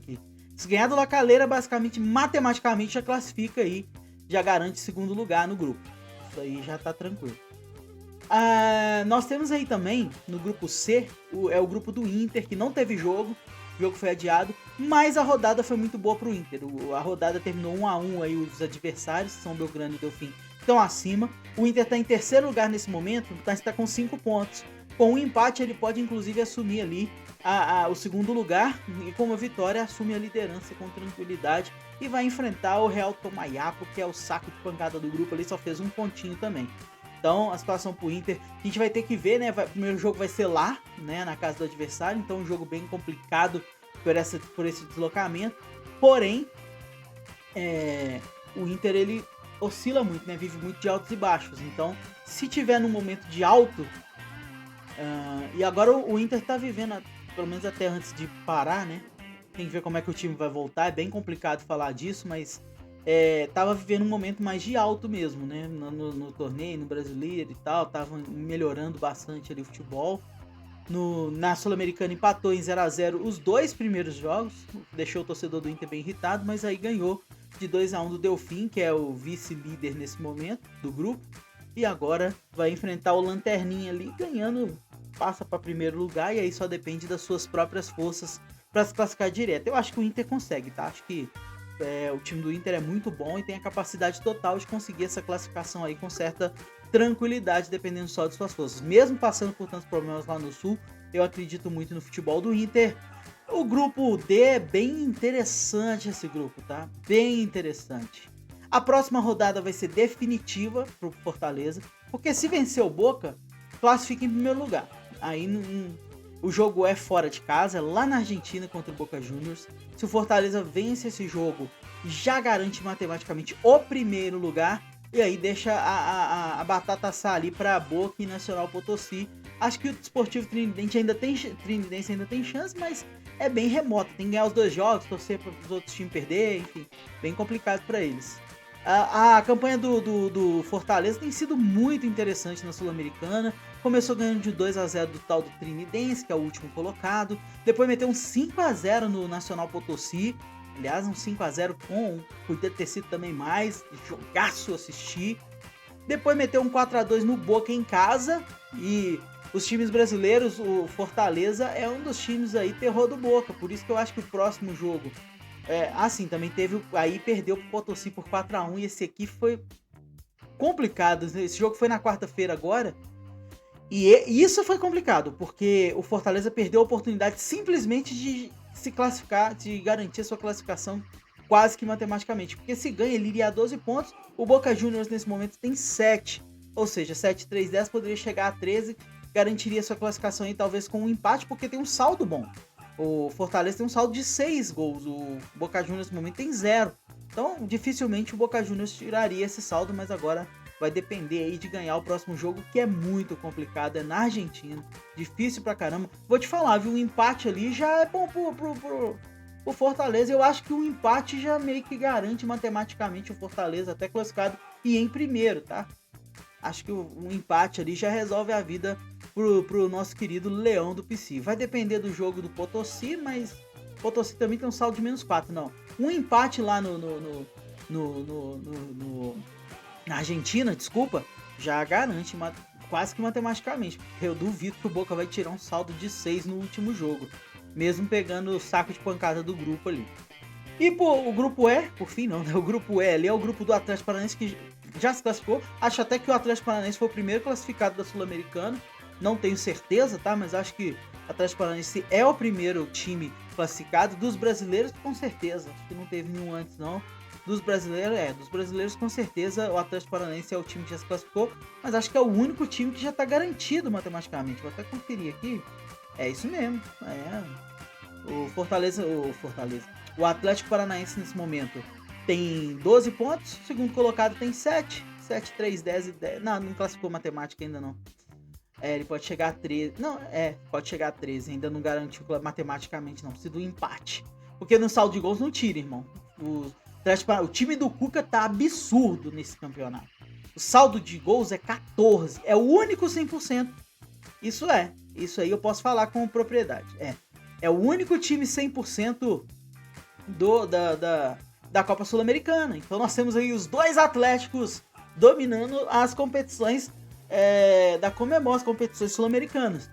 Se ganhar do La Calera, basicamente, matematicamente, já classifica aí, já garante segundo lugar no grupo. Isso aí já tá tranquilo. Nós temos aí também, no grupo C, o grupo do Inter, que não teve jogo. O jogo foi adiado, mas a rodada foi muito boa pro Inter. A rodada terminou 1-1 aí, os adversários, São Belgrano e Delfim, estão acima. O Inter está em terceiro lugar nesse momento, mas está com 5 pontos. Com um empate ele pode inclusive assumir ali o segundo lugar, e com uma vitória assume a liderança com tranquilidade e vai enfrentar o Real Tomayapo, que é o saco de pancada do grupo ali, só fez um pontinho também. Então, a situação pro Inter, a gente vai ter que ver, né? O primeiro jogo vai ser lá, né? Na casa do adversário. Então, um jogo bem complicado por esse deslocamento. Porém, o Inter, ele oscila muito, né? Vive muito de altos e baixos. Então, se tiver num momento de alto... e agora o Inter tá vivendo, pelo menos até antes de parar, né? Tem que ver como é que o time vai voltar. É bem complicado falar disso, mas... tava vivendo um momento mais de alto mesmo, né? No torneio, no brasileiro e tal, tava melhorando bastante ali o futebol. Na Sul-Americana empatou em 0-0 os 2 primeiros jogos, deixou o torcedor do Inter bem irritado, mas aí ganhou de 2-1 do Delfim, que é o vice-líder nesse momento do grupo, e agora vai enfrentar o Lanterninha ali, ganhando, passa para primeiro lugar, e aí só depende das suas próprias forças para se classificar direto. Eu acho que o Inter consegue, tá? Acho que o time do Inter é muito bom e tem a capacidade total de conseguir essa classificação aí com certa tranquilidade, dependendo só de suas forças. Mesmo passando por tantos problemas lá no Sul, eu acredito muito no futebol do Inter. O grupo D é bem interessante, esse grupo, tá? Bem interessante. A próxima rodada vai ser definitiva pro Fortaleza, porque se vencer o Boca, classifica em primeiro lugar. Aí o jogo é fora de casa, é lá na Argentina contra o Boca Juniors. Se o Fortaleza vence esse jogo, já garante matematicamente o primeiro lugar. e aí deixa a batata assar ali para Boca e Nacional Potosí. Acho que o Desportivo Trinidense ainda tem chance, mas é bem remoto. Tem que ganhar os 2 jogos, torcer para os outros times perder, enfim, bem complicado para eles. A campanha do Fortaleza tem sido muito interessante na Sul-Americana. Começou ganhando de 2-0 do tal do Trinidense, que é o último colocado. Depois meteu um 5-0 no Nacional Potosí. Aliás, um 5-0 podia ter sido também mais. Jogaço assistir. Depois meteu um 4-2 no Boca em casa. E os times brasileiros, o Fortaleza é um dos times aí terror do Boca. Por isso que eu acho que o próximo jogo... também teve... Aí perdeu pro Potosí por 4-1 e esse aqui foi complicado. Esse jogo foi na quarta-feira agora. E isso foi complicado, porque o Fortaleza perdeu a oportunidade simplesmente de se classificar, de garantir a sua classificação quase que matematicamente. Porque se ganha, ele iria a 12 pontos. O Boca Juniors nesse momento tem 7. Ou seja, 7, 3, 10 poderia chegar a 13. Garantiria sua classificação aí talvez com um empate, porque tem um saldo bom. O Fortaleza tem um saldo de 6 gols. O Boca Juniors nesse momento tem 0. Então, dificilmente o Boca Juniors tiraria esse saldo, mas agora vai depender aí de ganhar o próximo jogo, que é muito complicado, é na Argentina, difícil pra caramba. Vou te falar, viu, um empate ali já é bom pro Fortaleza. Eu acho que um empate já meio que garante matematicamente o Fortaleza até classificado e em primeiro, tá? Acho que um empate ali já resolve a vida pro nosso querido Leão do Pici. Vai depender do jogo do Potosí, mas Potosí também tem um saldo de -4, não. Um empate lá na Argentina, desculpa, já garante quase que matematicamente. Eu duvido que o Boca vai tirar um saldo de 6 no último jogo, mesmo pegando o saco de pancada do grupo ali. E o grupo E, por fim não, né? O grupo E ali é o grupo do Atlético Paranaense, que já se classificou. Acho até que o Atlético Paranaense foi o primeiro classificado da Sul-Americana. Não tenho certeza, tá? Mas acho que o Atlético Paranaense é o primeiro time classificado. Dos brasileiros, com certeza. Acho que não teve nenhum antes, não. Dos brasileiros com certeza o Atlético Paranaense é o time que já se classificou, mas acho que é o único time que já tá garantido matematicamente. Vou até conferir aqui. É isso mesmo. O Atlético Paranaense nesse momento tem 12 pontos, o segundo colocado tem 7, 7, 3, 10 e 10. Não classificou matemática ainda não. Ele pode chegar a 13. Pode chegar a 13, ainda não garantiu matematicamente não, precisa do empate. Porque no saldo de gols não tira, irmão. O time do Cuca tá absurdo nesse campeonato. O saldo de gols é 14. É o único 100%. Isso aí eu posso falar com propriedade. É o único time 100% da Copa Sul-Americana. Então nós temos aí os dois Atléticos dominando as competições da Conmebol, as competições sul-americanas.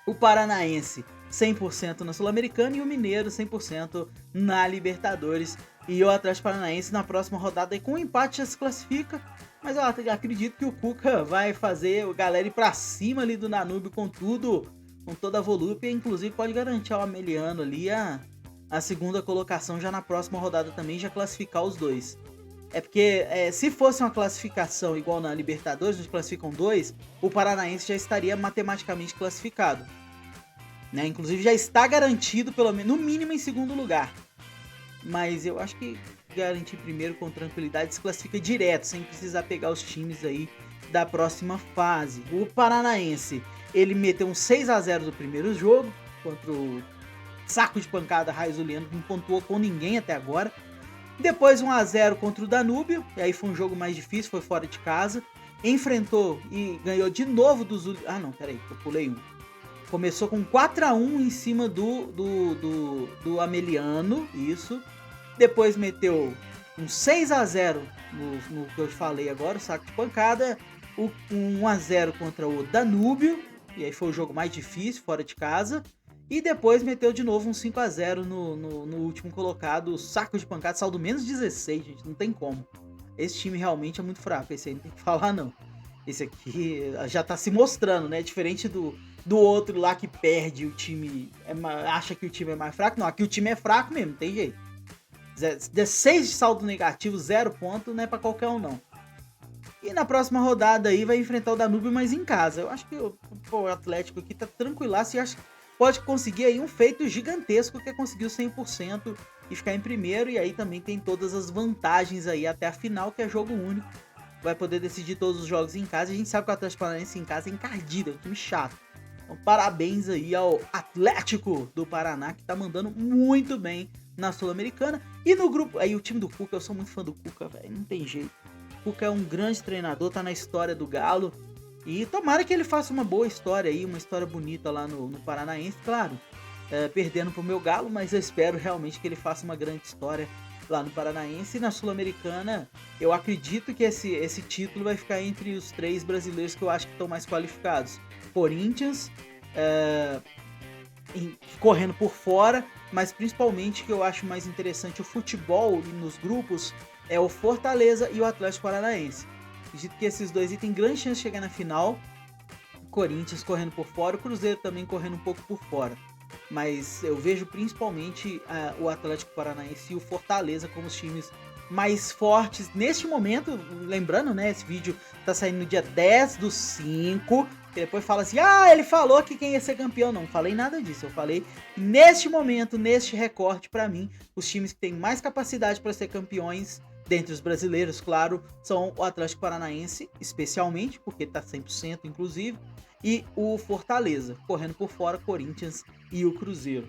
O Paranaense 100% na Sul-Americana e o Mineiro 100% na Libertadores. E o Atlético Paranaense na próxima rodada com um empate já se classifica. Mas eu acredito que o Cuca vai fazer a galera ir pra cima ali do Danúbio com tudo, com toda a volúpia. Inclusive pode garantir ao Ameliano ali a segunda colocação já na próxima rodada também, já classificar os dois. Porque se fosse uma classificação igual na Libertadores, onde classificam 2, o Paranaense já estaria matematicamente classificado. Né? Inclusive já está garantido, no mínimo, em segundo lugar. Mas eu acho que garantir primeiro com tranquilidade se classifica direto, sem precisar pegar os times aí da próxima fase. O Paranaense, ele meteu um 6-0 do primeiro jogo, contra o saco de pancada Raizuliano, que não pontuou com ninguém até agora. Depois 1-0 contra o Danúbio, e aí foi um jogo mais difícil, foi fora de casa. Enfrentou e ganhou de novo dos... eu pulei um. Começou com 4-1 em cima do Ameliano, isso. Depois meteu um 6-0 no que eu falei agora, o saco de pancada. Um 1-0 contra o Danúbio, e aí foi o jogo mais difícil, fora de casa. E depois meteu de novo um 5-0 no último colocado, o saco de pancada, saldo menos 16, gente, não tem como. Esse time realmente é muito fraco, esse aí não tem que falar não. Esse aqui já tá se mostrando, né, diferente do outro lá que perde, o time acha que o time é mais fraco. Não, aqui o time é fraco mesmo, não tem jeito. 16 de saldo negativo, 0 ponto, não é pra qualquer um não. E na próxima rodada aí vai enfrentar o Danúbio, mas em casa. Eu acho que o Atlético aqui tá tranquilaço e acho que pode conseguir aí um feito gigantesco, que é conseguir o 100% e ficar em primeiro. E aí também tem todas as vantagens aí até a final, que é jogo único. vai poder decidir todos os jogos em casa. A gente sabe que o Atlético Paranaense em casa é encardido, é um time chato. Então, parabéns aí ao Atlético do Paraná, que tá mandando muito bem na Sul-Americana. E no grupo, aí o time do Cuca, eu sou muito fã do Cuca, velho, não tem jeito. O Cuca é um grande treinador, tá na história do Galo. E tomara que ele faça uma boa história aí, uma história bonita lá no Paranaense, claro. Perdendo pro meu Galo, mas eu espero realmente que ele faça uma grande história lá no Paranaense. E na Sul-Americana, eu acredito que esse título vai ficar entre os 3 brasileiros que eu acho que estão mais qualificados. Corinthians, correndo por fora, mas principalmente que eu acho mais interessante o futebol nos grupos é o Fortaleza e o Atlético Paranaense. Acredito que esses dois aí têm grande chance de chegar na final. O Corinthians correndo por fora, o Cruzeiro também correndo um pouco por fora. Mas eu vejo principalmente o Atlético Paranaense e o Fortaleza como os times mais fortes neste momento. Lembrando, né, esse vídeo tá saindo no dia 10/5, e depois fala assim, ele falou que quem ia ser campeão. Não falei nada disso, eu falei neste momento, neste recorte, pra mim, os times que têm mais capacidade para ser campeões, dentre os brasileiros, claro, são o Atlético Paranaense, especialmente, porque tá 100% inclusive, e o Fortaleza, correndo por fora, Corinthians e o Cruzeiro.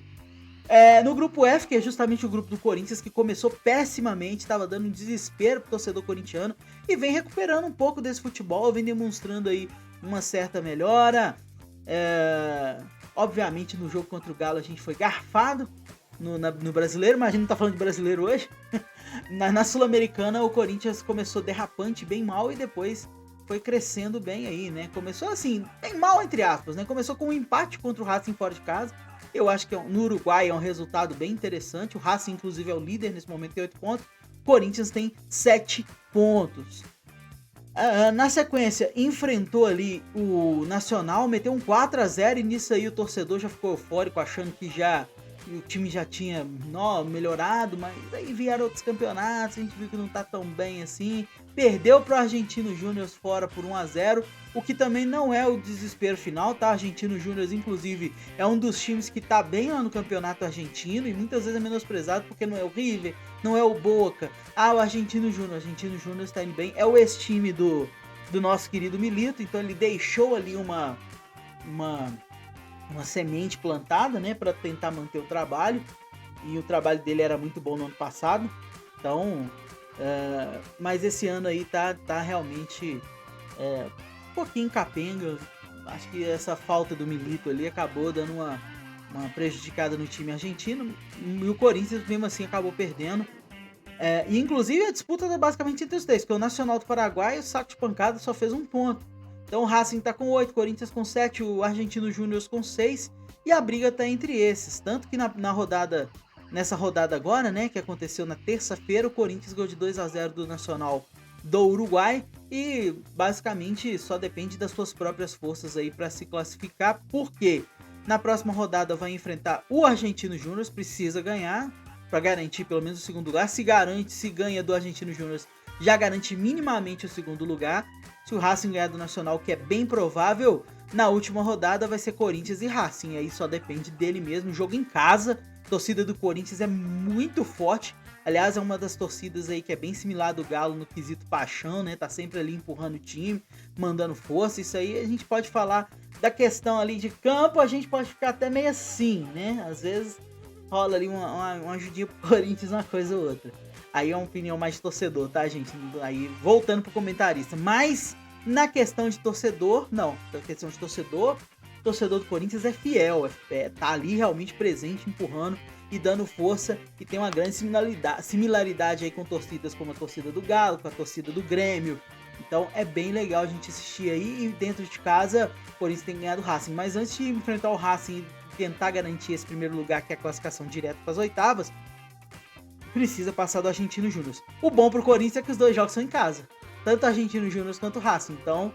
No grupo F, que é justamente o grupo do Corinthians, que começou pessimamente, estava dando um desespero pro torcedor corintiano, e vem recuperando um pouco desse futebol, vem demonstrando aí uma certa melhora. Obviamente no jogo contra o Galo a gente foi garfado no brasileiro, mas a gente não tá falando de brasileiro hoje. Na Sul-Americana o Corinthians começou derrapante, bem mal, e depois foi crescendo bem aí, né? Começou assim, bem mal entre aspas, né? Começou com um empate contra o Racing fora de casa. Eu acho que no Uruguai é um resultado bem interessante. O Racing, inclusive, é o líder nesse momento, tem 8 pontos. O Corinthians tem 7 pontos. Na sequência, enfrentou ali o Nacional, meteu um 4-0, e nisso aí o torcedor já ficou eufórico, achando que o time já tinha melhorado, mas aí vieram outros campeonatos, a gente viu que não tá tão bem assim. Perdeu pro Argentino Júnior fora por 1-0, o que também não é o desespero final, tá? Argentino Júnior, inclusive, é um dos times que tá bem lá no campeonato argentino, e muitas vezes é menosprezado porque não é o River, não é o Boca. O Argentino Júnior está indo bem, é o ex-time do nosso querido Milito, então ele deixou ali uma semente plantada, né, para tentar manter o trabalho, e o trabalho dele era muito bom no ano passado. Então, mas esse ano aí tá realmente um pouquinho capenga. Acho que essa falta do Milito ali acabou dando uma prejudicada no time argentino, e o Corinthians mesmo assim acabou perdendo. E inclusive a disputa tá basicamente entre os 3, porque o Nacional do Paraguai, o saco de pancada, só fez 1 ponto. Então o Racing tá com 8, Corinthians com 7, o Argentino Júnior com 6, e a briga tá entre esses. Tanto que nessa rodada agora, né, que aconteceu na terça-feira, o Corinthians ganhou de 2-0 do Nacional do Uruguai, e basicamente só depende das suas próprias forças aí para se classificar, porque na próxima rodada vai enfrentar o Argentino Júnior, precisa ganhar para garantir pelo menos o segundo lugar. Se ganha do Argentino Júnior, já garante minimamente o segundo lugar. Se o Racing ganhar do Nacional, que é bem provável, na última rodada vai ser Corinthians e Racing. Aí só depende dele mesmo. Jogo em casa, a torcida do Corinthians é muito forte. Aliás, é uma das torcidas aí que é bem similar do Galo no quesito paixão, né? Tá sempre ali empurrando o time, mandando força. Isso aí a gente pode falar da questão ali de campo, a gente pode ficar até meio assim, né? Às vezes rola ali uma ajudinha pro Corinthians, uma coisa ou outra. Aí é uma opinião mais de torcedor, tá, gente? Aí voltando pro comentarista. Mas na questão de torcedor, não. Na questão de torcedor do Corinthians é fiel. Tá ali realmente presente, empurrando e dando força. E tem uma grande similaridade aí com torcidas como a torcida do Galo, com a torcida do Grêmio. Então é bem legal a gente assistir aí. E dentro de casa, o Corinthians tem ganhado o Racing. Mas antes de enfrentar o Racing e tentar garantir esse primeiro lugar, que é a classificação direta para as oitavas, precisa passar do Argentino Júnior. O bom pro Corinthians é que os dois jogos são em casa, tanto o Argentino Júnior quanto o Racing. Então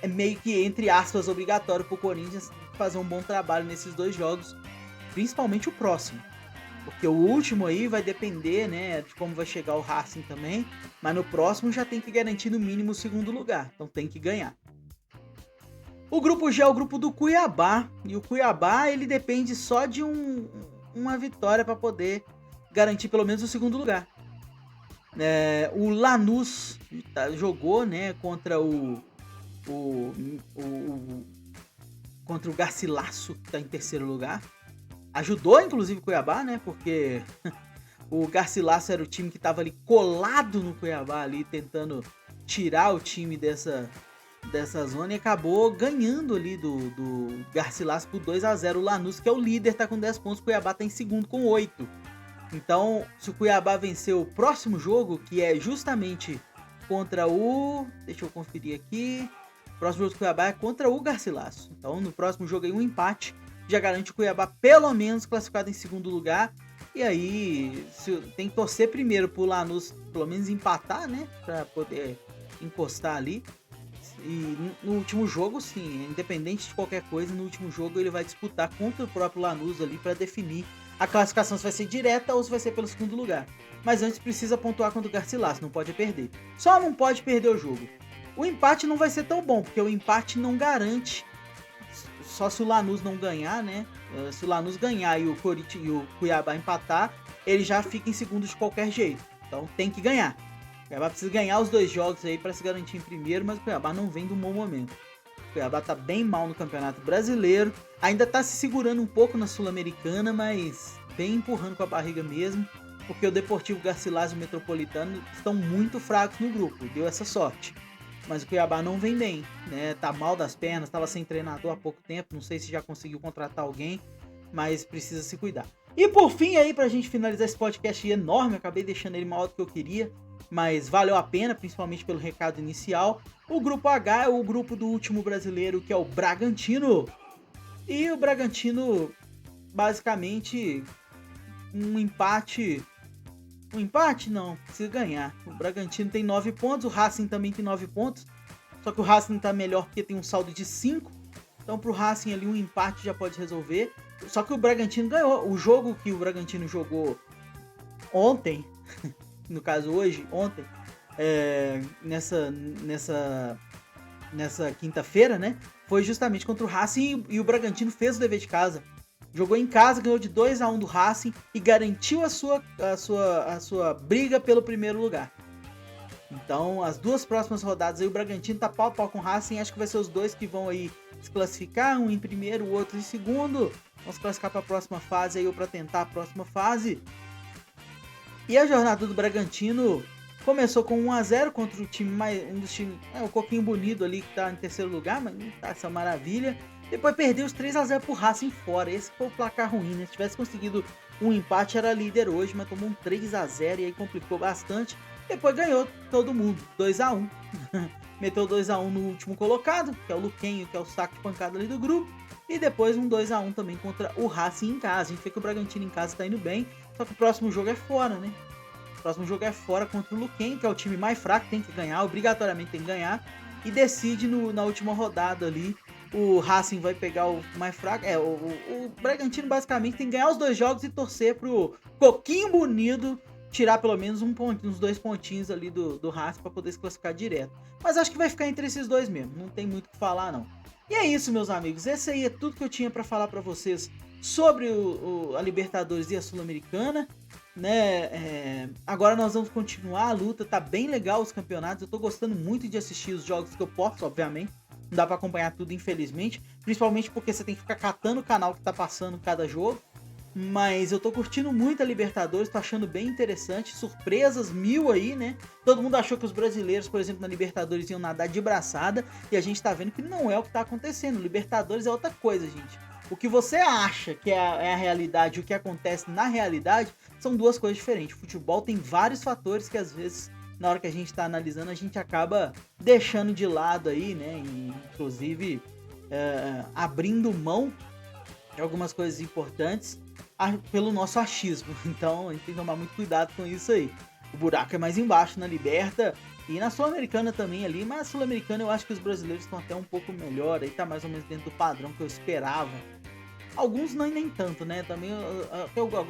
é meio que, entre aspas, obrigatório pro Corinthians fazer um bom trabalho nesses dois jogos, principalmente o próximo, porque o último aí vai depender, né, de como vai chegar o Racing também, mas no próximo já tem que garantir no mínimo o segundo lugar, então tem que ganhar. O grupo G é o grupo do Cuiabá, e o Cuiabá ele depende só de uma vitória para poder garantir pelo menos o segundo lugar. O Lanús jogou, né, contra o, o- contra o Garcilasso, que está em terceiro lugar. Ajudou, inclusive, o Cuiabá, né, porque o Garcilasso era o time que estava ali colado no Cuiabá, ali tentando tirar o time dessa zona e acabou ganhando ali do Garcilasso por 2-0. O Lanús, que é o líder, tá com 10 pontos, o Cuiabá tá em segundo com 8. Então, se o Cuiabá vencer o próximo jogo, que é justamente contra o... Deixa eu conferir aqui. O próximo jogo do Cuiabá é contra o Garcilasso. Então, no próximo jogo aí, um empate já garante o Cuiabá pelo menos classificado em segundo lugar. E aí, tem que torcer primeiro pro Lanús pelo menos empatar, né? Pra poder encostar ali. E no último jogo, sim, independente de qualquer coisa, no último jogo ele vai disputar contra o próprio Lanús ali para definir a classificação, se vai ser direta ou se vai ser pelo segundo lugar. Mas antes precisa pontuar contra o Garcilasso, não pode perder. Só não pode perder o jogo. O empate não vai ser tão bom, porque o empate não garante, só se o Lanús não ganhar, né? Se o Lanús ganhar e o Corinthians e o Cuiabá empatar, ele já fica em segundo de qualquer jeito. Então tem que ganhar. O Cuiabá precisa ganhar os 2 jogos aí para se garantir em primeiro, mas o Cuiabá não vem de um bom momento. O Cuiabá tá bem mal no Campeonato Brasileiro, ainda tá se segurando um pouco na Sul-Americana, mas bem empurrando com a barriga mesmo, porque o Deportivo Garcilaso e o Metropolitano estão muito fracos no grupo, deu essa sorte. Mas o Cuiabá não vem bem, né? Tá mal das pernas, tava sem treinador há pouco tempo, não sei se já conseguiu contratar alguém, mas precisa se cuidar. E por fim aí, pra gente finalizar esse podcast enorme, acabei deixando ele maior do que eu queria, mas valeu a pena, principalmente pelo recado inicial. O grupo H é o grupo do último brasileiro, que é o Bragantino. E o Bragantino, basicamente, um empate. Um empate? Não, precisa ganhar. O Bragantino tem 9 pontos, o Racing também tem 9 pontos. Só que o Racing tá melhor porque tem um saldo de 5. Então pro Racing ali um empate já pode resolver. Só que o Bragantino ganhou. O jogo que o Bragantino jogou ontem, no caso hoje, ontem, nessa quinta-feira, né? Foi justamente contra o Racing e o Bragantino fez o dever de casa. Jogou em casa, ganhou de 2-1 do Racing e garantiu a sua briga pelo primeiro lugar. Então, as 2 próximas rodadas aí, o Bragantino tá pau a pau com o Racing. Acho que vai ser os 2 que vão aí se classificar, um em primeiro, o outro em segundo. Vamos classificar para a próxima fase aí, ou para tentar a próxima fase. E a jornada do Bragantino começou com 1-0 contra o time um dos times, o Coquinho Bonito ali, que tá em terceiro lugar, mas não tá essa maravilha. Depois perdeu os 3-0 pro Racing fora. Esse foi o placar ruim, né? Se tivesse conseguido um empate, era líder hoje, mas tomou um 3-0 e aí complicou bastante. Depois ganhou todo mundo, 2-1. Meteu 2-1 no último colocado, que é o Luquenho, que é o saco de pancada ali do grupo. E depois um 2-1 também contra o Racing em casa. A gente vê que o Bragantino em casa tá indo bem, só que o próximo jogo é fora, né? O próximo jogo é fora contra o Luquenho, que é o time mais fraco, tem que ganhar, obrigatoriamente tem que ganhar. E decide na última rodada ali. O Racing vai pegar o mais fraco. O Bragantino basicamente tem que ganhar os 2 jogos e torcer pro Coquinho Bonito tirar pelo menos uns 2 pontinhos ali do Racing para poder se classificar direto. Mas acho que vai ficar entre esses 2 mesmo, não tem muito o que falar não. E é isso, meus amigos, esse aí é tudo que eu tinha para falar para vocês sobre a Libertadores e a Sul-Americana, né? Agora nós vamos continuar a luta, tá bem legal os campeonatos, eu tô gostando muito de assistir os jogos que eu posso, obviamente. Não dá pra acompanhar tudo, infelizmente. Principalmente porque você tem que ficar catando o canal que tá passando cada jogo. Mas eu tô curtindo muito a Libertadores, tô achando bem interessante. Surpresas 1000 aí, né? Todo mundo achou que os brasileiros, por exemplo, na Libertadores iam nadar de braçada. E a gente tá vendo que não é o que tá acontecendo. Libertadores é outra coisa, gente. O que você acha que é a realidade e o que acontece na realidade são 2 coisas diferentes. O futebol tem vários fatores que às vezes, na hora que a gente tá analisando, a gente acaba deixando de lado aí, né? E, inclusive, abrindo mão de algumas coisas importantes pelo nosso achismo. Então a gente tem que tomar muito cuidado com isso aí. O buraco é mais embaixo na Liberta e na Sul-Americana também ali, mas na Sul-Americana eu acho que os brasileiros estão até um pouco melhor, aí tá mais ou menos dentro do padrão que eu esperava. Alguns nem tanto, né? Também,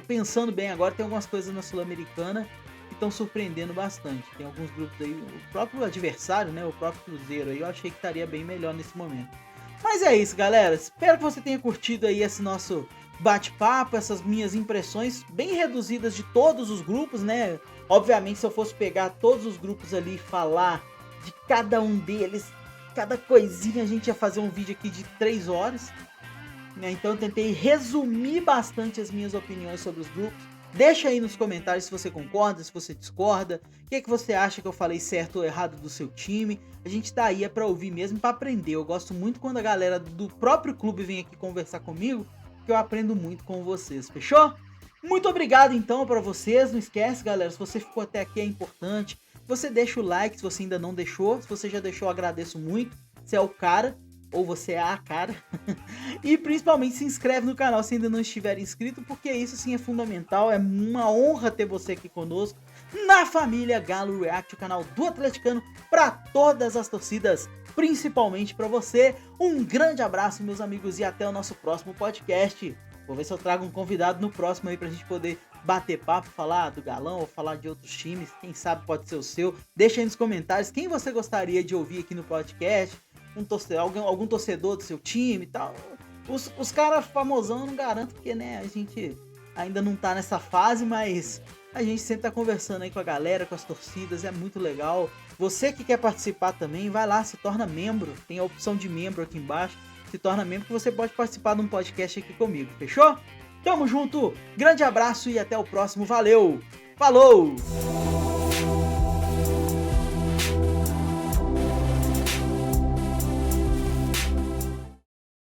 pensando bem agora, tem algumas coisas na Sul-Americana que estão surpreendendo bastante. Tem alguns grupos aí, o próprio adversário, né? O próprio Cruzeiro aí, eu achei que estaria bem melhor nesse momento. Mas é isso, galera. Espero que você tenha curtido aí esse nosso bate-papo, essas minhas impressões bem reduzidas de todos os grupos, né? Obviamente, se eu fosse pegar todos os grupos ali e falar de cada um deles, cada coisinha, a gente ia fazer um vídeo aqui de 3 horas, né? Então eu tentei resumir bastante as minhas opiniões sobre os grupos. Deixa aí nos comentários se você concorda, se você discorda, o que você acha que eu falei certo ou errado do seu time. A gente tá aí pra ouvir mesmo, pra aprender. Eu gosto muito quando a galera do próprio clube vem aqui conversar comigo, que eu aprendo muito com vocês, fechou? Muito obrigado então pra vocês, não esquece galera, se você ficou até aqui é importante, você deixa o like se você ainda não deixou, se você já deixou eu agradeço muito, você é o cara, ou você é a cara, e principalmente se inscreve no canal se ainda não estiver inscrito, porque isso sim é fundamental, é uma honra ter você aqui conosco, na família Galo React, o canal do atleticano para todas as torcidas, principalmente para você. Um grande abraço meus amigos e até o nosso próximo podcast. Vou ver se eu trago um convidado no próximo aí pra gente poder bater papo, falar do Galão ou falar de outros times. Quem sabe pode ser o seu. Deixa aí nos comentários quem você gostaria de ouvir aqui no podcast. Algum torcedor do seu time e tal. Os caras famosão eu não garanto porque, né, a gente ainda não tá nessa fase, mas a gente sempre tá conversando aí com a galera, com as torcidas, é muito legal. Você que quer participar também, vai lá, se torna membro. Tem a opção de membro aqui embaixo. Se torna membro que você pode participar de um podcast aqui comigo, fechou? Tamo junto, grande abraço e até o próximo, valeu, falou!